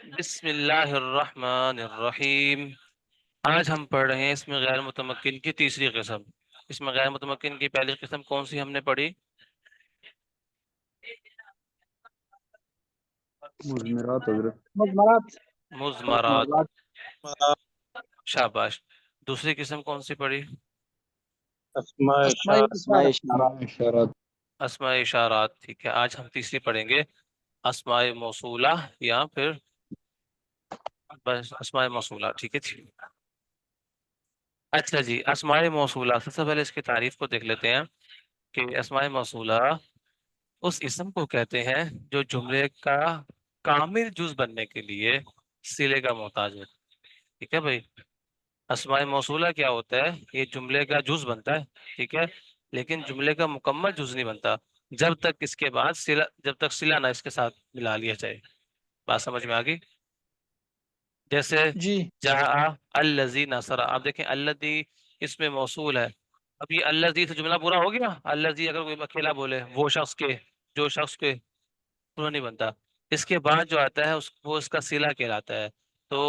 بسم اللہ الرحمن الرحیم۔ آج ہم پڑھ رہے ہیں اس میں غیر متمکن کی تیسری قسم۔ اس میں غیر متمکن کی پہلی قسم کون سی ہم نے پڑھی؟ مضمرات حضرت مضمرات مضمرات، شاباش۔ دوسری قسم کون سی پڑھی؟ اسماء اسماء اشارہ اشارہ اشارات اسماء اشارات، ٹھیک ہے۔ آج ہم تیسری پڑھیں گے، اسماء موصولہ، یا پھر بس اسماء موصولہ، ٹھیک ہے جی۔ اچھا جی، اسماء موصولہ، سب سے پہلے اس کی تعریف کو دیکھ لیتے ہیں کہ اسماء موصولہ اس اسم کو کہتے ہیں جو جملے کا کامل جز بننے کے لیے صلے کا محتاج ہے، ٹھیک ہے بھائی۔ اسماء موصولہ کیا ہوتا ہے؟ یہ جملے کا جز بنتا ہے، ٹھیک ہے، لیکن جملے کا مکمل جز نہیں بنتا جب تک اس کے بعد صلہ، جب تک صلہ نہ اس کے ساتھ ملا لیا جائے۔ بات سمجھ میں آ گئی؟ جیسے جی جاء الذی نصر، آپ دیکھیں الذی اس میں موصول ہے، اب یہ الذی سے جملہ پورا ہو گیا؟ الذی اگر کوئی اکیلا بولے، وہ شخص کے، جو شخص کے، پورا نہیں بنتا۔ اس کے بعد جو آتا ہے وہ اس کا صلہ کہلاتا ہے۔ تو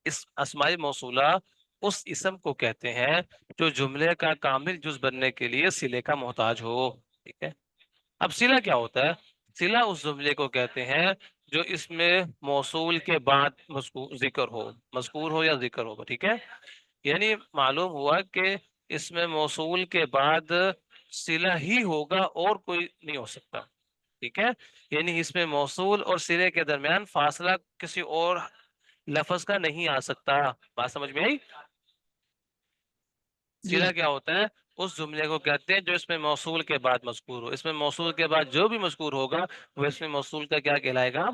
اس اسماء موصولہ اس اسم کو کہتے ہیں جو جملے کا کامل جز بننے کے لیے صلے کا محتاج ہو، ٹھیک ہے۔ اب صلہ کیا ہوتا ہے؟ صلہ اس جملے کو کہتے ہیں جو اس میں موصول کے بعد ذکر ہو، مذکور ہو یا ذکر ہو، ٹھیک ہے۔ یعنی معلوم ہوا کہ اس میں موصول کے بعد صلہ ہی ہوگا اور کوئی نہیں ہو سکتا، ٹھیک ہے۔ یعنی اس میں موصول اور صلے کے درمیان فاصلہ کسی اور لفظ کا نہیں آ سکتا۔ بات سمجھ میں آئی؟ جی صلہ کیا ہوتا ہے؟ اس جملے کو کہتے ہیں جو اس میں موصول کے بعد مذکور ہو۔ اس میں موصول کے بعد جو بھی مذکور ہوگا وہ اس میں موصول کا کیا کہلائے گا؟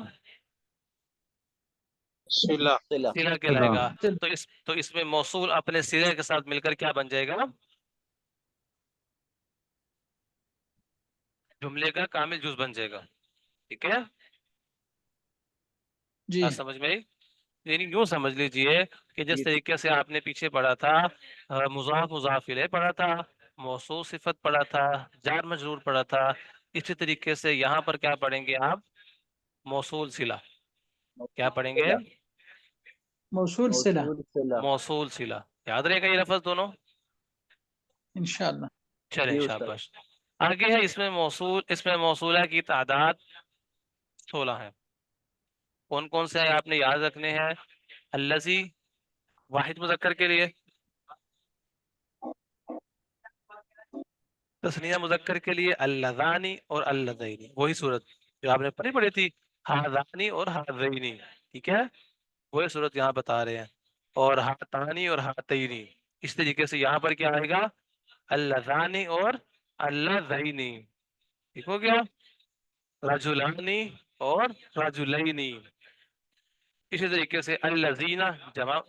صلہ صلہ کہلائے گا۔ تو اس میں موصول اپنے صلے کے ساتھ مل کر کیا بن جائے گا؟ جملے کا کامل جز بن جائے گا، ٹھیک ہے۔ جی بات سمجھ میں آئی؟ یعنی یوں سمجھ لیجئے کہ جس طریقے سے آپ نے پیچھے پڑھا تھا مضاف مضاف الیہ پڑھا تھا، موصول صفت پڑھا تھا، جار مجرور پڑھا تھا، اسی طریقے سے یہاں پر کیا پڑھیں گے آپ؟ موصول صلہ۔ کیا پڑھیں گے؟ موصول صلہ موصول صلہ۔ یاد رہے گا یہ لفظ دونوں؟ انشاءاللہ۔ چلیں شاباش۔ آگے ہے اس میں موصولہ کی تعداد 16 ہے۔ کون کون سے ہیں آپ نے یاد رکھنے ہیں؟ الذی واحد مذکر کے لیے، تثنیہ مذکر کے لیے اللذانی اور اللذینی، وہی صورت جو آپ نے پڑھی تھی، ہاذانی اور ہاذینی، ٹھیک ہے، وہی صورت یہاں بتا رہے ہیں، اور ہاتانی اور ہاتینی۔ اس طریقے سے یہاں پر کیا آئے گا؟ اللذانی اور اللذینی، ٹھیک ہو گیا، رجلانی اور رجلینی۔ اسی طریقے سے الذین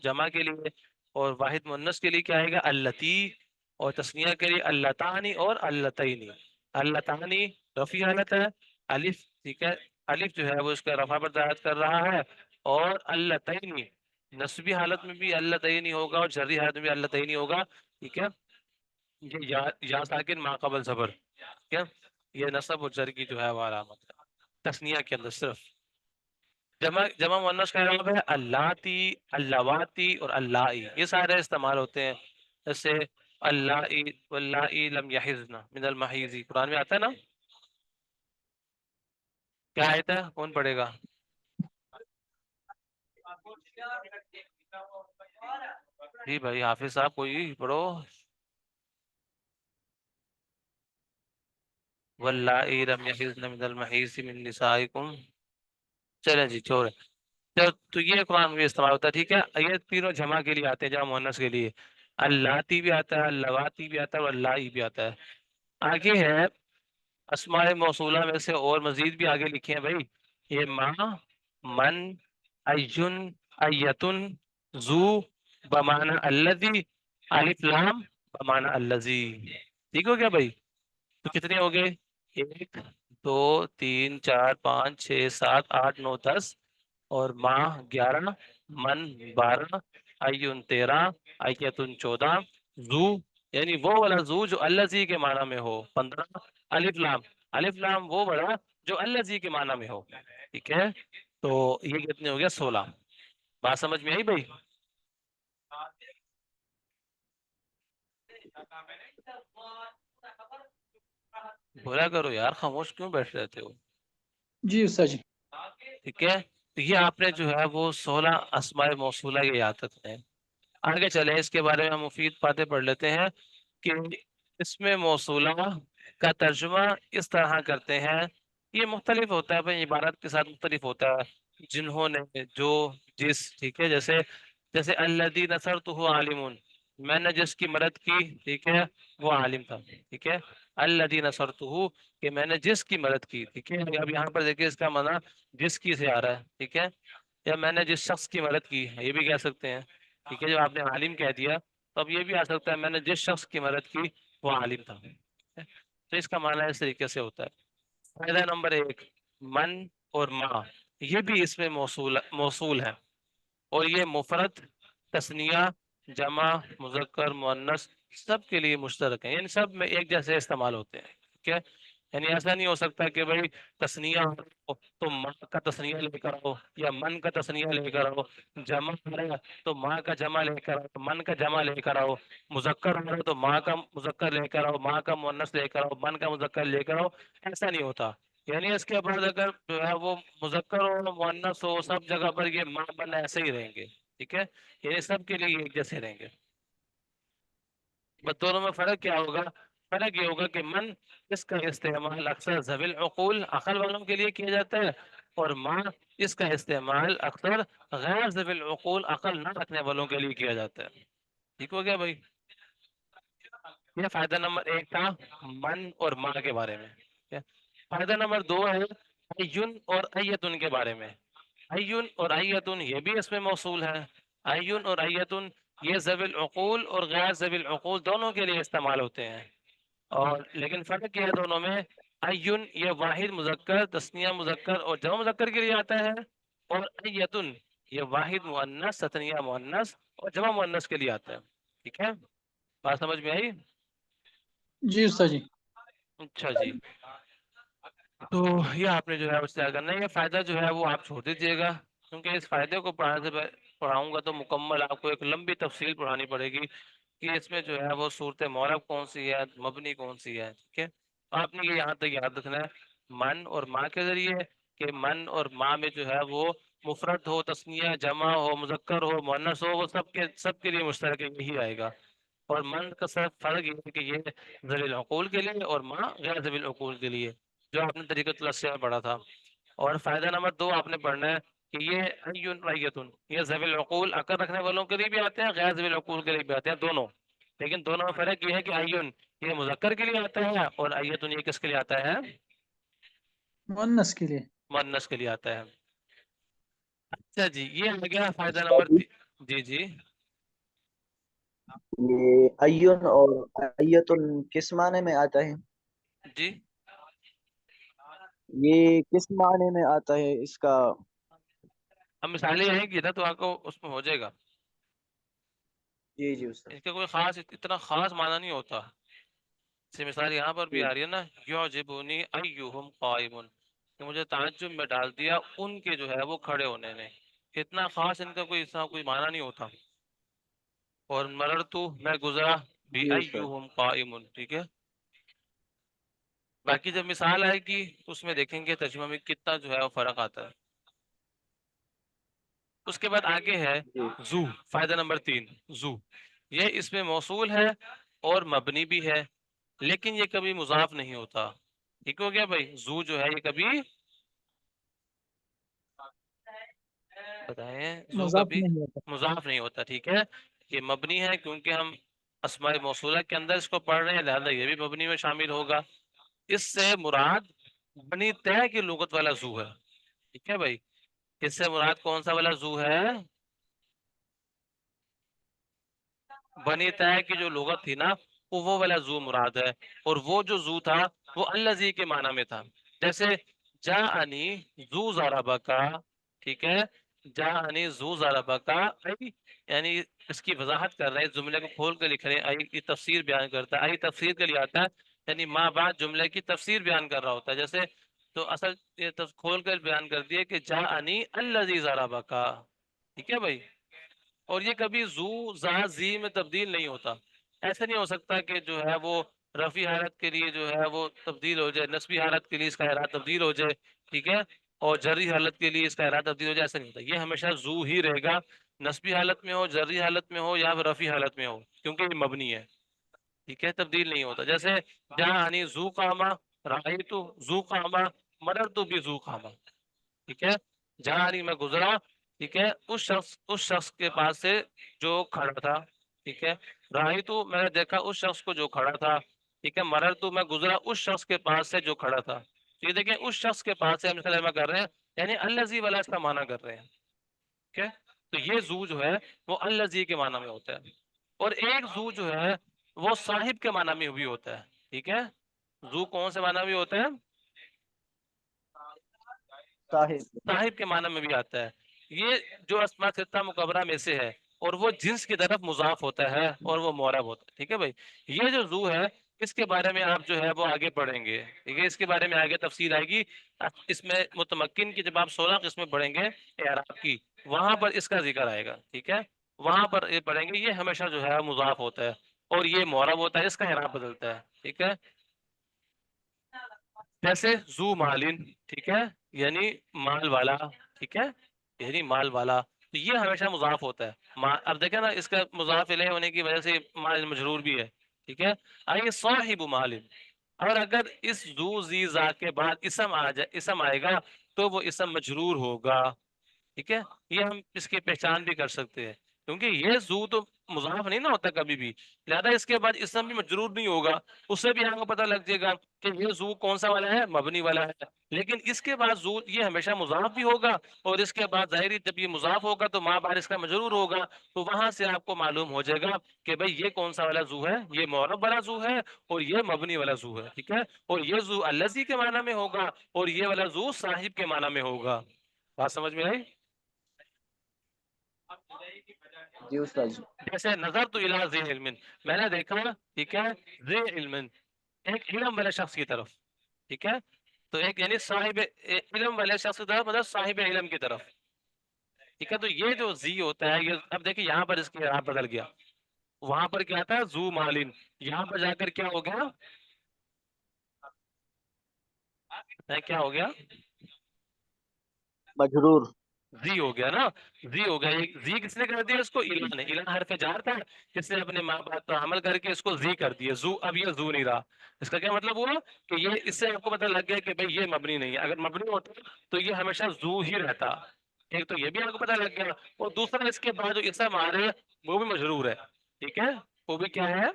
جمع کے لیے، اور واحد مؤنث کے لیے کیا آئے گا؟ اللتی، اور تسنیہ کے لیے اللتانی اور اللتینی۔ اللتانی رفیع حالت ہے، الف، ٹھیک ہے، الف جو ہے وہ اس کا رفع پر دلالت کر رہا ہے، اور اللتینی نصبی حالت میں بھی اللتینی ہوگا اور جری حالت میں بھی اللتینی ہوگا، ٹھیک ہے۔ یہ یا ساکن ما قبل زبر، ٹھیک ہے، یہ نصب اور جر کی جو ہے وہ علامت ہے تسنیہ کے اندر صرف۔ جمع مؤنث کا اعراب ہے اللاتی، اللواتی اور اللائی، یہ سارے استعمال ہوتے ہیں، جیسے اللائی واللائی لم یحضن من المحیض، قرآن میں آتا ہے نا؟ کیا آیت ہے؟ کون پڑھے گا؟ جی بھائی حافظ صاحب کوئی پڑھو۔ واللائی لم یحضن من المحیض من نسائکم، چلیں جی چھوڑیں۔ تو یہ قرآن میں استعمال ہوتا ہے، ٹھیک ہے۔ یہ تینوں جمع کے لیے آتے ہیں، جمع مؤنث کے لیے، اللاتی بھی آتا ہے، اللواتی بھی آتا ہے، اور اللائی بھی آتا ہے۔ آگے ہے اسماء موصولہ میں سے اور مزید بھی آگے لکھے ہیں بھائی، یہ ما، من، ایجن، ایتن، زو بمعنی الذی، الف لام بمعنی الذی، ٹھیک ہو گیا بھائی؟ تو کتنے ہو گئے؟ 1 2 3 4 5 6 7 8 9 10، اور ماہ 11، من 12، ایون 13، ایتن 14، زو یعنی وہ والا زو جو الذی کے معنی میں ہو 15، الف لام وہ والا جو الذی کے معنی میں ہو، ٹھیک ہے۔ تو یہ کتنے ہو گیا 16. بات سمجھ میں آئی بھائی؟ بولا کرو یار، خاموش کیوں بیٹھ رہتے ہو؟ جی استاد جی. ٹھیک ہے، تو یہ آپ نے جو ہے وہ 16 اسماء موصولہ یہ یاد رکھتے ہیں. آگے چلیں، اس کے بارے میں ہم مفید باتیں پڑھ لیتے ہیں کہ اسم موصولہ کا ترجمہ اس طرح کرتے ہیں. یہ مختلف ہوتا ہے بھائی، عبارت کے ساتھ مختلف ہوتا ہے. جنہوں نے، جو، جس. ٹھیک ہے، جیسے الذی نصرتہ عالمون، میں نے جس کی مدد کی، ٹھیک ہے، وہ عالم تھا. ٹھیک ہے، الذی نصرتہ، کہ میں نے جس کی مدد کی. ٹھیک ہے، اب یہاں پر دیکھیے اس کا معنی جس کی سے آ رہا ہے. ٹھیک ہے، یا میں نے جس شخص کی مدد کی، یہ بھی کہہ سکتے ہیں. ٹھیک ہے، جب آپ نے عالم کہہ دیا تو اب یہ بھی آ سکتا ہے میں نے جس شخص کی مدد کی وہ عالم تھا. تو اس کا معنی اس طریقے سے ہوتا ہے. فائدہ نمبر 1، من اور ما، یہ بھی اس میں موصول ہے، اور یہ مفرد، تثنیہ، جمع، مذکر، مؤنث سب کے لیے مشترک ہیں، یعنی سب میں ایک جیسے استعمال ہوتے ہیں. ٹھیک ہے، یعنی ایسا نہیں ہو سکتا کہ بھائی تثنیہ ہو تو ماں کا تثنیہ لے کر آؤ، یا من کا تثنیہ لے کر آؤ. جمع ہو رہا ہے تو ماں کا جمع لے کر آؤ، من کا جمع لے کر آؤ. مذکر ہو رہا ہے تو ماں کا مذکر لے کر آؤ، ماں کا مؤنث لے کر آؤ، من کا مذکر لے کر آؤ. ایسا نہیں ہوتا. یعنی اس کے بعد اگر جو ہے وہ مذکر ہو، مؤنث ہو، سب جگہ پر یہ ماں من ایسے ہی رہیں گے. ٹھیک ہے، یہ سب کے لیے ایک جیسے رہیں گے. بس دونوں میں فرق کیا ہوگا؟ فرق یہ ہوگا کہ من، اس کا استعمال اکثر ذوی العقول، عقل والوں کے لیے کیا جاتا ہے، اور ماں، اس کا استعمال اکثر غیر ذوی العقول، عقل نہ رکھنے والوں کے لیے کیا جاتا ہے. ٹھیک ہو گیا بھائی؟ یہ فائدہ نمبر 1 تھا من اور ماں کے بارے میں. ٹھیک ہے؟ فائدہ نمبر 2 ہے ایون اور ایتن کے بارے میں. ایون اور ایتن یہ بھی اس میں موصول ہے. ایون اور ایتن یہ ذوی العقول اور غیر ذوی العقول دونوں کے لیے استعمال ہوتے ہیں. اور لیکن فرق کیا ہے دونوں میں؟ ایون یہ واحد مذکر، تثنیہ مذکر اور جمع مذکر کے لیے آتا ہے، اور ایتن یہ واحد مؤنث، تثنیہ مؤنث اور جمع مؤنث کے لیے آتا ہے. ٹھیک ہے، بات سمجھ میں آئی؟ جی استاد جی. اچھا جی، تو یہ آپ نے جو ہے اس سے کرنا ہے. یہ فائدہ جو ہے وہ آپ چھوڑ دیجیے گا، کیونکہ اس فائدے کو پڑھاؤں گا تو مکمل آپ کو ایک لمبی تفصیل پڑھانی پڑے گی کہ اس میں جو ہے وہ صورت معرب کون سی ہے، مبنی کون سی ہے. ٹھیک ہے، آپ نے یہ یہاں تک یاد رکھنا ہے من اور ماں کے ذریعے، کہ من اور ماں میں جو ہے وہ مفرد ہو، تثنیہ، جمع ہو، مذکر ہو، مؤنث ہو، وہ سب کے لیے مشترک یہی آئے گا. اور من کا صرف فرق یہ ہے کہ یہ ذوی العقول کے لیے اور ماں غیر ذوی العقول کے لیے، جو آپ نے طریقۃ الاسیہ پڑھا تھا. اور فائدہ نمبر 2 آپ نے پڑھنا ہے کہ یہ ایون ایتن یہ ذوی العقول عقل رکھنے والوں کے لیے بھی آتے ہیں، غیر ذوی العقول کے لیے بھی آتے ہیں، دونوں. لیکن دونوں میں فرق یہ ہے کہ ایون یہ مذکر کے لیے آتا ہے، اور ایتن یہ کس کے لیے آتا ہے؟ مؤنث کے لیے. مؤنث کے لیے آتا ہے. اچھا جی، یہ آ گیا فائدہ نمبر جی جی یہ ایون اور ایتن کس معنی میں آتا ہے؟ جی یہ کس معنی میں آتا ہے اس کا؟ ہم مثالیں آئیں گی نا تو آپ کو اس میں ہو جائے گا. جی جی استاد. اس کا کوئی خاص اتنا خاص معنی نہیں ہوتا. سے مثال یہاں پر بھی جی آ رہی ہے نا، یعجبنی ایہم قائم، کہ مجھے تعجب میں ڈال دیا ان کے جو ہے وہ کھڑے ہونے نے. اتنا خاص ان کا کوئی معنی نہیں ہوتا. اور مررتو میں گزرا بھی جی استاد. ایہم قائم. ٹھیک ہے، باقی جب مثال آئے گی تو اس میں دیکھیں گے ترجمہ میں کتنا جو ہے وہ فرق آتا ہے. اس کے بعد آگے ہے جی زو. فائدہ نمبر 3 زو، یہ اس میں موصول ہے اور مبنی بھی ہے، لیکن یہ کبھی مضاف نہیں ہوتا. ٹھیک ہو گیا بھائی؟ زو جو ہے یہ کبھی، بتائیں، زو مضاف کبھی نہیں ہوتا. مضاف نہیں ہوتا. ٹھیک ہے، یہ مبنی ہے کیونکہ ہم اسماء موصولہ کے اندر اس کو پڑھ رہے ہیں، لہذا یہ بھی مبنی میں شامل ہوگا. اس سے مراد بنی طے کی لغت والا زو ہے. ٹھیک ہے بھائی، اس سے مراد کون سا والا زو ہے؟ بنی طے کی جو لغت تھی نا، وہ والا زو مراد ہے. اور وہ جو زو تھا وہ الذی کے معنی میں تھا. جیسے جاءنی ذو ضربک، ٹھیک ہے، جاءنی ذو ضربک، یعنی اس کی وضاحت کر رہے ہیں، جملے کو کھول کے لکھ رہے ہیں، آئی کی تفسیر بیان کرتا ہے. آئی تفسیر کے لیے آتا ہے، یعنی ماں بعد جملے کی تفسیر بیان کر رہا ہوتا ہے. جیسے تو اصل یہ کھول کر بیان کر دیا کہ جاءنی الذی ضربک، ٹھیک ہے بھائی. اور یہ کبھی زو زا زی میں تبدیل نہیں ہوتا. ایسا نہیں ہو سکتا کہ جو ہے وہ رفع حالت کے لیے جو ہے وہ تبدیل ہو جائے، نصبی حالت کے لیے اس کا اعراب تبدیل ہو جائے، ٹھیک ہے، اور جری حالت کے لیے اس کا اعراب تبدیل ہو جائے. ایسا نہیں ہوتا، یہ ہمیشہ زو ہی رہے گا، نصبی حالت میں ہو، جری حالت میں ہو، یا پھر رفع حالت میں ہو، کیونکہ یہ مبنی ہے، ٹھیک ہے، تبدیل نہیں ہوتا. جیسے جاءنی ذو قامہ، رأیت ذو قامہ، مررت بذو قامہ، ٹھیک ہے. جاءنی میں گزرا، ٹھیک ہے، اس شخص کے پاس سے جو کھڑا تھا، ٹھیک ہے. رأیت میں نے دیکھا اس شخص کو جو کھڑا تھا، ٹھیک ہے. مررت میں گزرا اس شخص کے پاس سے جو کھڑا تھا. تو یہ دیکھیں اس شخص کے پاس سے ہم ترجمہ کر رہے ہیں، یعنی الذی والا اس کا معنی کر رہے ہیں، ٹھیک ہے. تو یہ زو جو ہے وہ الذی کے معنی میں ہوتا ہے. اور ایک زو جو ہے وہ صاحب کے معنی میں بھی ہوتا ہے، ٹھیک ہے. زو کون سے معنی میں ہوتا ہے؟ صاحب. صاحب کے معنی میں بھی آتا ہے. یہ جو اسماء ستہ مکبرہ میں سے ہے، اور وہ جنس کی طرف مضاف ہوتا ہے اور وہ معرب ہوتا ہے، ٹھیک ہے بھائی. یہ جو زو ہے اس کے بارے میں آپ جو ہے وہ آگے پڑھیں گے، ٹھیک ہے. اس کے بارے میں آگے تفصیل آئے گی. اس میں متمکن کی جب آپ 16 قسمیں پڑھیں گے اعراب کی، وہاں پر اس کا ذکر آئے گا، ٹھیک ہے. وہاں پر یہ پڑھیں گے، یہ ہمیشہ جو ہے مضاف ہوتا ہے اور یہ معرب ہوتا ہے، اس کا اعراب بدلتا ہے، ٹھیک ہے. جیسے زو مالن، ٹھیک ہے، یعنی مال والا، ٹھیک ہے، یعنی مال والا. تو یہ ہمیشہ مضاف ہوتا ہے. اب دیکھیں نا، اس کا مضاف الیہ ہونے کی وجہ سے مال مجرور بھی ہے، ٹھیک ہے. آئیے صاحب مال، اور اگر اس زو زی زا کے بعد اسم آ جائے، اسم آئے گا تو وہ اسم مجرور ہوگا، ٹھیک ہے. یہ ہم اس کی پہچان بھی کر سکتے ہیں، کیونکہ یہ زو تو مضاف نہیں نہ ہوتا کبھی بھی، لہذا اس کے بعد اسم بھی مجرور نہیں ہوگا. اس سے بھی ہم کو پتہ لگ جائے گا کہ یہ زو کون سا والا ہے، مبنی والا ہے. لیکن اس کے بعد زو یہ ہمیشہ مضاف بھی ہوگا، اور اس کے بعد ظاہری جب یہ مضاف ہوگا تو ماں بعد اس کا مجرور ہوگا. تو وہاں سے آپ کو معلوم ہو جائے گا کہ بھئی یہ کون سا والا زو ہے، یہ معرب والا زو ہے اور یہ مبنی والا زو ہے، ٹھیک ہے. اور یہ زو الذی کے معنی میں ہوگا اور یہ والا زو صاحب کے معنی میں ہوگا. بات سمجھ میں آئی؟ جی استاد جی. جیسے نظر تو الی ذی علم، میں نے دیکھا، ٹھیک ہے، ذی علم، ایک علم والے شخص کی طرف، ٹھیک ہے. تو ایک یعنی صاحب علم والے شخص کی طرف، مطلب صاحب علم کی طرف، ٹھیک ہے. تو یہ جو زی ہوتا ہے، یہ اب دیکھیں یہاں پر اس کے اعراب بدل گیا. وہاں پر کیا تھا؟ زو مالن. یہاں پر جا کر کیا ہو گیا؟ کیا ہو گیا؟ مجرور. زی ہو گیا نا، زی ہو گیا. یہ زی کس نے کر دیا اس کو؟ الا نے. الا حرف جار تھا، کس نے اپنے ماں باپ پر عمل کر کے اس کو زی کر دیا. زو اب یہ زو نہیں رہا. اس کا کیا مطلب ہوا کہ یہ اس سے آپ کو پتہ لگ گیا کہ بھئی یہ مبنی نہیں ہے. اگر مبنی ہوتا تو یہ ہمیشہ زو ہی رہتا. ایک تو یہ بھی آپ کو پتہ لگ گیا، اور دوسرا اس کے بعد جو اسم آ رہے ہیں وہ بھی مجرور ہے، ٹھیک ہے. وہ بھی کیا ہے؟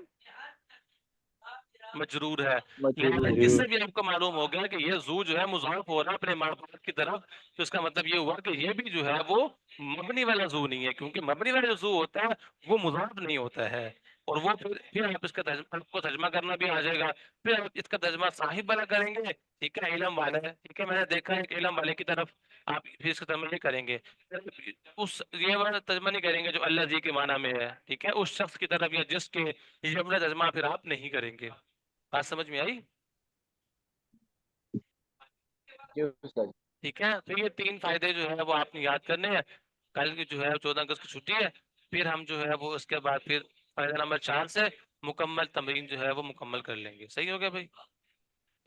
مجرور ہے. لہذا مجرور. اس سے بھی آپ کو معلوم ہو گیا کہ یہ زو جو ہے مضاف ہو رہا ہے اپنے ماں باپ کی طرف. تو اس کا مطلب یہ ہوا کہ یہ بھی جو ہے وہ مبنی والا زو نہیں ہے، کیونکہ مبنی والا جو زو ہوتا ہے وہ مضاف نہیں ہوتا ہے. اور وہ پھر آپ اس کا آپ کو ترجمہ کرنا بھی آ جائے گا. پھر آپ اس کا ترجمہ صاحب والا کریں گے، ٹھیک ہے، علم والا ہے، ٹھیک ہے. میں نے دیکھا ایک علم والے کی طرف، آپ پھر اس کا ترجمہ یہ کریں گے. اس یہ والا ترجمہ نہیں کریں گے جو اللہ جی کے معنی میں ہے، ٹھیک ہے، اس شخص کی طرف یا جس کے، یہ اپنا ترجمہ پھر آپ نہیں کریں گے. بات سمجھ میں آئی؟ جی استاد جی. ٹھیک ہے. تو یہ 3 فائدے جو ہے وہ آپ نے یاد کرنے ہیں. کل کی جو ہے 14 اگست کی چھٹی ہے، پھر ہم جو ہے وہ اس کے بعد پھر فائدہ نمبر 4 سے مکمل تمرین جو ہے وہ مکمل کر لیں گے. صحیح ہو گیا بھائی؟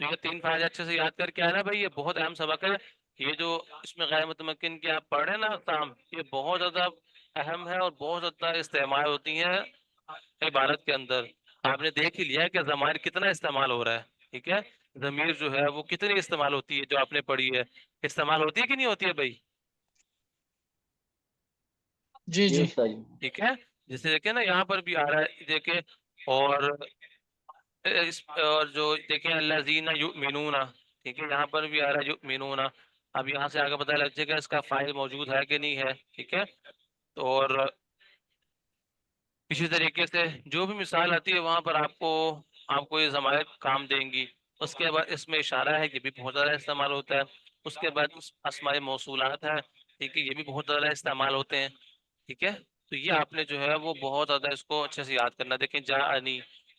تو یہ 3 فائدے اچھے سے یاد کر کے آنا بھائی، یہ بہت اہم سبق ہے. یہ جو اس میں غیر متمکن کی آپ پڑھ رہے ہیں نا کام، یہ بہت زیادہ اہم ہے اور بہت زیادہ استعمال ہوتی ہیں عبارت کے اندر. آپ نے دیکھ ہی لیا کہ ضمائر کتنا استعمال ہو رہا ہے، ٹھیک ہے. ضمیر جو ہے وہ کتنی استعمال ہوتی ہے، جو آپ نے پڑھی ہے استعمال ہوتی ہے کہ نہیں ہوتی ہے بھائی؟ جی جی جی. استاد جی. ٹھیک ہے. جیسے دیکھیں نا یہاں پر بھی آ رہا ہے، دیکھیں، اور جو دیکھیں الذین یؤمنون، ٹھیک ہے، یہاں پر بھی آ رہا ہے یؤمنون. اب یہاں سے آگے پتہ لگ جائے گا اس کا فاعل موجود ہے کہ نہیں ہے، ٹھیک ہے. اور اسی طریقے سے جو بھی مثال آتی ہے وہاں پر آپ کو یہ ضمائر کام دیں گی. اس کے بعد اس میں اشارہ ہے، یہ بھی بہت زیادہ استعمال ہوتا ہے. اس کے بعد اسماء موصولات ہے، ٹھیک ہے، یہ بھی بہت زیادہ استعمال ہوتے ہیں، ٹھیک ہے. تو یہ آپ نے جو ہے وہ بہت زیادہ اس کو اچھے سے یاد کرنا. دیکھیں جاءنی،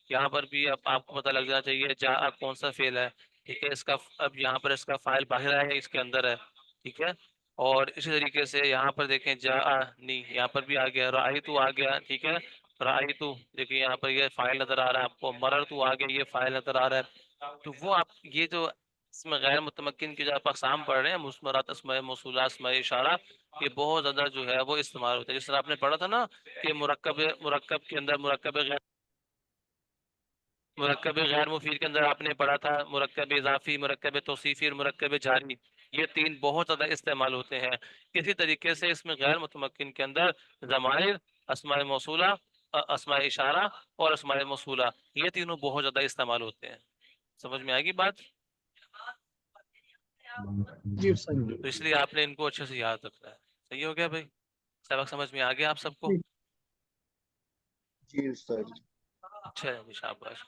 یہاں پر بھی آپ کو پتہ لگ جانا چاہیے جاء کون سا فعل ہے. ٹھیک ہے، اس کا اب یہاں پر اس کا فائل باہر آیا ہے، اس کے اندر ہے، ٹھیک ہے. اور اسی طریقے سے یہاں پر دیکھیں جاءنی، یہاں پر بھی آ گیا، رأیتو آ گیا، ٹھیک ہے. رأیتو دیکھیں یہاں پر یہ فائل نظر آ رہا ہے آپ کو، مررتو آ گیا، یہ فائل نظر آ رہا ہے. تو وہ آپ یہ جو اس میں غیر متمکن کی جو آپ اقسام پڑھ رہے ہیں، مثمرات، اسماء موصولہ، اسماء اشارہ، یہ بہت زیادہ جو ہے وہ استعمال ہوتا ہے. جس طرح آپ نے پڑھا تھا نا کہ مرکب کے اندر مرکب غیر مفید کے اندر آپ نے پڑھا تھا مرکب اضافی، مرکب توصیفی اور مرکب جاری، یہ تین بہت زیادہ استعمال ہوتے ہیں. اسی طریقے سے اس میں غیر متمکن کے اندر ضمائر، اسماء موصولہ، اسماء اشارہ اور اسماء موصولہ، یہ تینوں بہت زیادہ استعمال ہوتے ہیں. سمجھ میں آئے گی بات؟ جی استاد جی. تو اس لیے آپ نے ان کو اچھے سے یاد رکھنا ہے. صحیح ہو گیا بھائی؟ سبق سمجھ میں آ گیا آپ سب کو؟ جی استاد جی. اچھا ہے جی، شاباش.